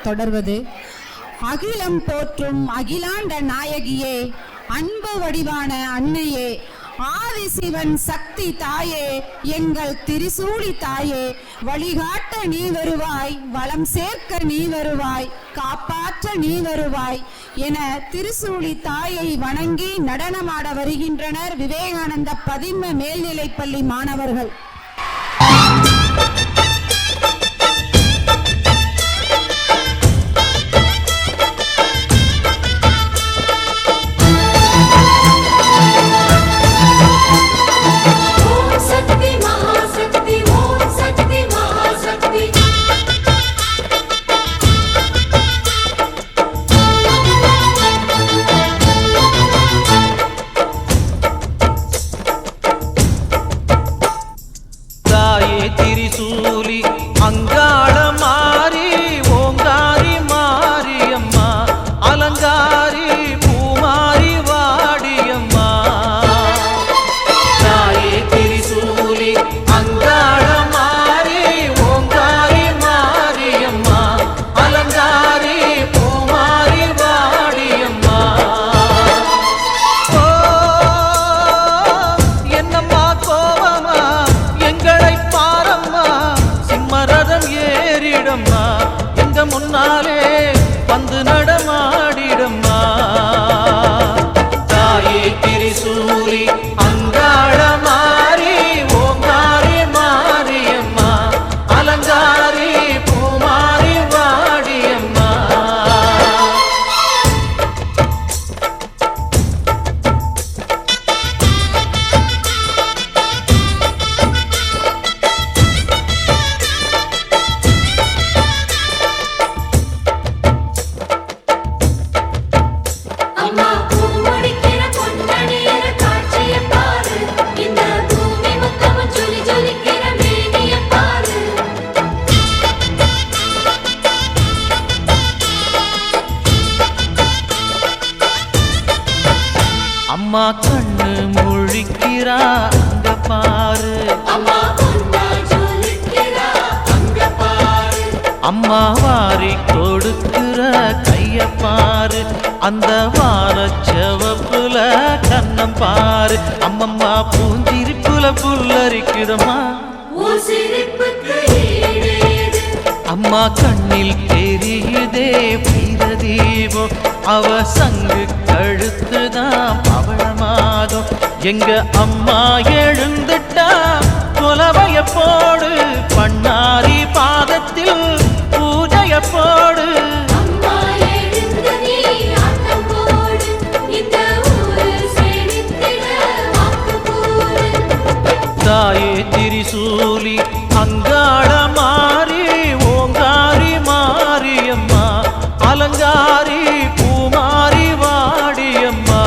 தொடர்வது. அகிலம் போற்றும் அகிலாண்ட நாயகியே, அன்பு வடிவான அன்னையே, ஆதிசிவன் சக்தி தாயே, எங்கள் திரிசூலி தாயே, வழிகாட்ட நீ வருவாய், வளம் சேர்க்க நீ வருவாய், காப்பாற்ற நீ வருவாய் என திரிசூலி தாயை வணங்கி நடனமாட வருகின்றனர் விவேகானந்த பதின்ம மேல்நிலைப்பள்ளி மாணவர்கள். அம்மா கண்ணு முழிக்கிறா அங்க பாரு, அம்மா வாரி கொடுக்கிற கைய பாரு, அந்த வானச்சவப்புல கண்ணம் பாரு, அம்மம்மா பூஞ்சிரிப்புல புல்லரிக்குதம்மா, அம்மா கண்ணில் தெரியுதே வீரதீபம், அவ சங்கு கழுத்துதான் பவளமாகும், எங்க அம்மா எழுந்துட்டா கொலவைய போடு, பண்ணாரி பாதத்தில் பூஜைய போடு, தாயே திரிசூலி அங்காள மாறி ஓங்காரி மாரியம்மா, அலங்காரி பூமாரி வாடியம்மா.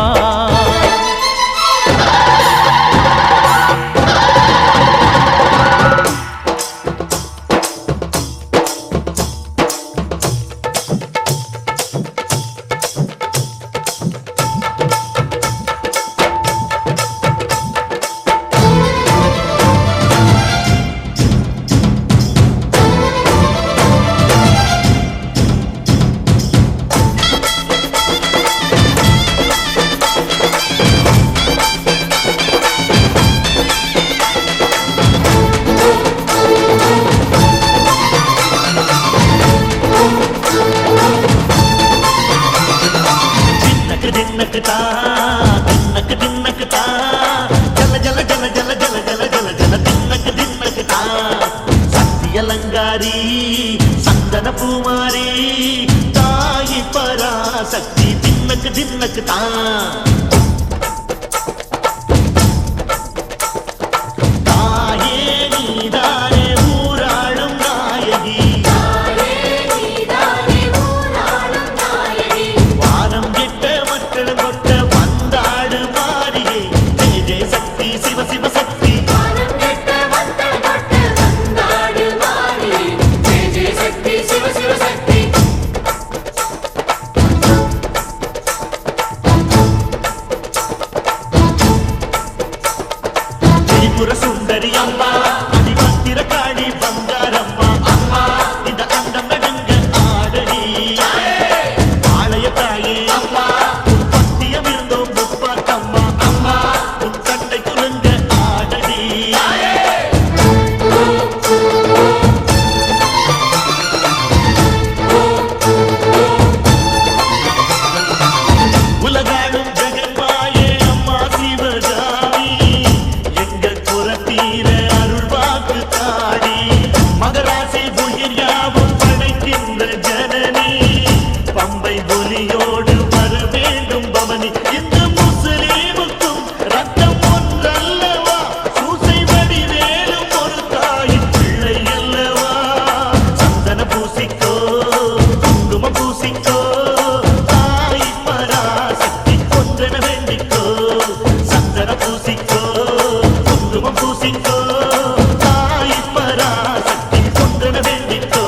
சக்தியலங்காரி சந்தன பூமாரி தாயி பராசக்தி தின்னக்கு தின்னக்கு தான், தாயே நீதானே ஊராளும் நாயகி, வானம் கெட்ட மக்கள் கொட்ட வந்தாடு மாறியே, ஜெய ஜெய சக்தி சிவ சிவ சக்தி, பூசிக்கோ தாய் பராசக்தி ஒன்றென வேண்டிக்கோ சந்தன பூசிக்கோ குங்குமம் பூசிக்கோ தாய் பராசக்தி ஒன்றென வேண்டிக்கோ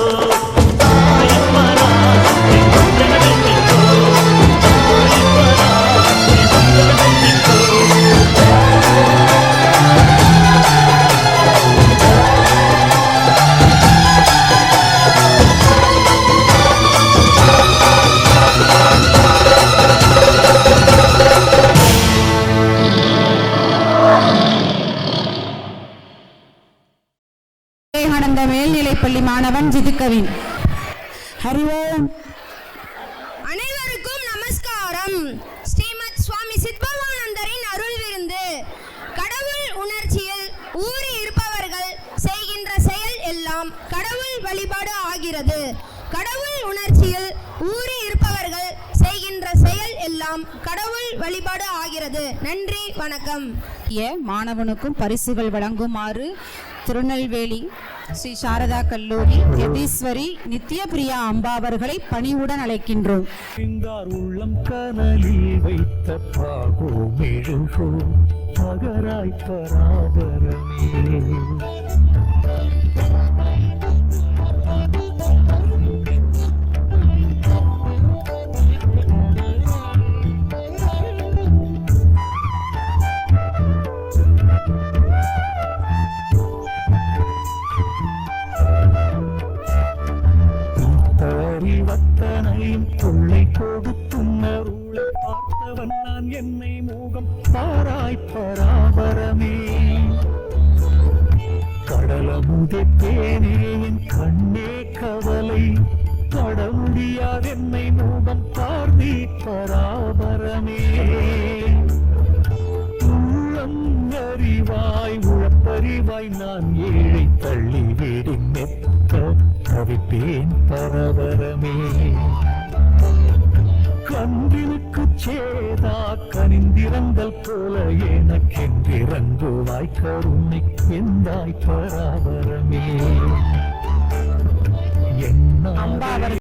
தாய் பராசக்தி ஒன்றென வேண்டிக்கோ தாய் பராசக்தி ஒன்றென வேண்டிக்கோ விவேகானந்த மேல்நிலைப்பள்ளி மாணவன் ஜிதுகவின். ஹரி ஓம். அனைவருக்கும் நமஸ்காரம். ஸ்ரீமத் சுவாமி சித்பவானந்தரின் அருள் விருந்து. கடவுள் உணர்ச்சியில் ஊறி இருப்பவர்கள் செய்கின்ற செயல் எல்லாம் கடவுள் வழிபாடு ஆகிறது. கடவுள் உணர்ச்சியில் ஊறி இருப்பவர்கள் செய்கின்ற செயல் எல்லாம் கடவுள் வழிபாடு ஆகிறது. நன்றி, வணக்கம். மாணவனுக்கும் பரிசுகள் வழங்குமாறு திருநெல்வேலி ஸ்ரீ சாரதா கல்லூரி யதீஸ்வரி நித்யபிரியா அம்பா அவர்களை பணிவுடன் அழைக்கின்றோம். உள்ளம் கனலில் வைத்த பாகோ மெழுகோ மகராய் பராபரமே. வத்தனையும் கொள்ளை கொடுத்தும் அருளை பார்த்தவன் நான் என்னை மூகம் பாராய் பராபரமே. கடலமுதை தேனே என் கண்ணே கவலை பட முடியாது என்னை மூகம் பார்தி பராபரமே. உள்ளம் அறிவாய் உழப்பறிவாய் நான் ஏழை தள்ளி வீடு மெத்த தவிப்பேன் பரபரமே. கன்றினுக்கு சேதா கனிந்திரங்கள் போல எனக்கென்றிறங்குவாய் கருணை எந்தாய் பராபரமே. என்ன